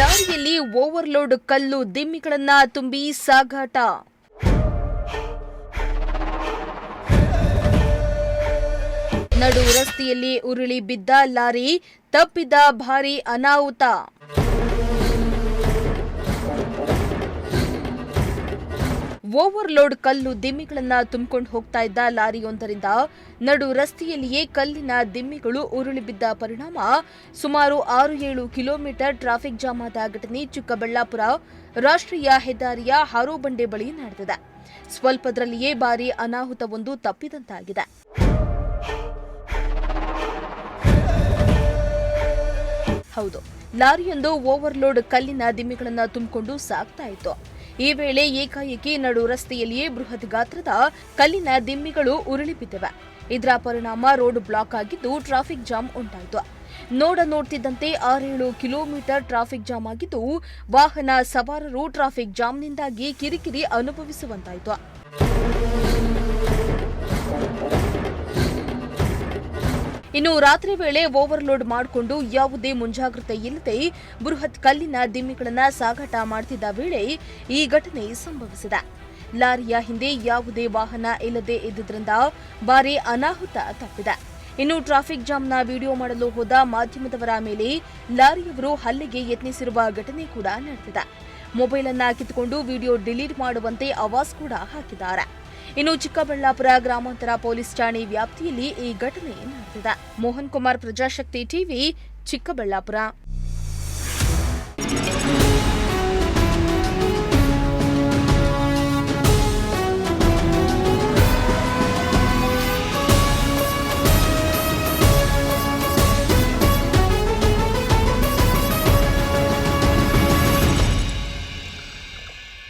ಲಾರಿಯಲ್ಲಿ ಓವರ್ಲೋಡ್ ಕಲ್ಲು ದಿಮ್ಮಿಗಳನ್ನ ತುಂಬಿ ಸಾಗಾಟ. ನಡು ರಸ್ತೆಯಲ್ಲಿ ಉರುಳಿ ಬಿದ್ದ ಲಾರಿ, ತಪ್ಪಿದ ಭಾರೀ ಅನಾಹುತ. ಓವರ್ಲೋಡ್ ಕಲ್ಲು ದಿಮ್ಮಿಗಳನ್ನ ತುಂಬಿಕೊಂಡು ಹೋಗ್ತಾ ಇದ್ದ ಲಾರಿಯೊಂದರಿಂದ ನಡು ರಸ್ತೆಯಲ್ಲಿಯೇ ಕಲ್ಲಿನ ದಿಮ್ಮಿಗಳು ಉರುಳಿ ಬಿದ್ದ ಪರಿಣಾಮ ಸುಮಾರು 6-7 ಕಿಲೋಮೀಟರ್ ಟ್ರಾಫಿಕ್ ಜಾಮ್ ಆದ ಘಟನೆ ಚಿಕ್ಕಬಳ್ಳಾಪುರ ರಾಷ್ಟ್ರೀಯ ಹೆದ್ದಾರಿಯ ಹಾರೋಬಂಡೆ ಬಳಿ ನಡೆದಿದೆ. ಸ್ವಲ್ಪದರಲ್ಲಿಯೇ ಭಾರೀ ಅನಾಹುತವೊಂದು ತಪ್ಪಿದಂತಾಗಿದೆ. ಹೌದು, ಲಾರಿಯೊಂದು ಓವರ್ಲೋಡ್ ಕಲ್ಲಿನ ದಿಮ್ಮಿಗಳನ್ನು ತುಂಬಿಕೊಂಡು ಸಾಗ್ತಾ ಇತ್ತು. ಈ ವೇಳೆ ಏಕಾಏಕಿ ನಡು ರಸ್ತೆಯಲ್ಲಿಯೇ ಬೃಹತ್ ಗಾತ್ರದ ಕಲ್ಲಿನ ದಿಮ್ಮಿಗಳು ಉರುಳಿ ಬಿದ್ದಿವೆ. ಇದರ ಪರಿಣಾಮ ರೋಡ್ ಬ್ಲಾಕ್ ಆಗಿದ್ದು ಟ್ರಾಫಿಕ್ ಜಾಮ್ ಉಂಟಾಯಿತು. ನೋಡ್ತಿದ್ದಂತೆ 6-7 ಕಿಲೋಮೀಟರ್ ಟ್ರಾಫಿಕ್ ಜಾಮ್ ಆಗಿದ್ದು ವಾಹನ ಸವಾರರು ಟ್ರಾಫಿಕ್ ಜಾಮ್ನಿಂದಾಗಿ ಕಿರಿಕಿರಿ ಅನುಭವಿಸುವಂತಾಯಿತು. ಇನ್ನು ರಾತ್ರಿ ವೇಳೆ ಓವರ್ಲೋಡ್ ಮಾಡಿಕೊಂಡು ಯಾವುದೇ ಮುಂಜಾಗ್ರತೆ ಇಲ್ಲದೆ ಬೃಹತ್ ಕಲ್ಲಿನ ದಿಮ್ಮಿಗಳನ್ನು ಸಾಗಾಟ ಮಾಡುತ್ತಿದ್ದ ವೇಳೆ ಈ ಘಟನೆ ಸಂಭವಿಸಿದೆ. ಲಾರಿಯ ಹಿಂದೆ ಯಾವುದೇ ವಾಹನ ಇಲ್ಲದೆ ಇದ್ದುದರಿಂದ ಭಾರೀ ಅನಾಹುತ ತಪ್ಪಿದೆ. ಇನ್ನು ಟ್ರಾಫಿಕ್ ಜಾಮ್ನ ವಿಡಿಯೋ ಮಾಡಲು ಹೋದ ಮಾಧ್ಯಮದವರ ಮೇಲೆ ಲಾರಿಯವರು ಹಲ್ಲೆಗೆ ಯತ್ನಿಸಿರುವ ಘಟನೆ ಕೂಡ ನಡೆದಿದೆ. ಮೊಬೈಲ್ ಅನ್ನು ಕಿತ್ತುಕೊಂಡು ವಿಡಿಯೋ ಡಿಲೀಟ್ ಮಾಡುವಂತೆ ಆವಾಜ್ ಕೂಡ ಹಾಕಿದ್ದಾರೆ. ಇನ್ನು ಚಿಕ್ಕಬಳ್ಳಾಪುರ ಗ್ರಾಮಾಂತರ ಪೊಲೀಸ್ ಠಾಣೆ ವ್ಯಾಪ್ತಿಯಲ್ಲಿ ಈ ಘಟನೆ ನಡೆದಿದೆ. ಮೋಹನ್ ಕುಮಾರ್, ಪ್ರಜಾಶಕ್ತಿ ಟಿವಿ, ಚಿಕ್ಕಬಳ್ಳಾಪುರ.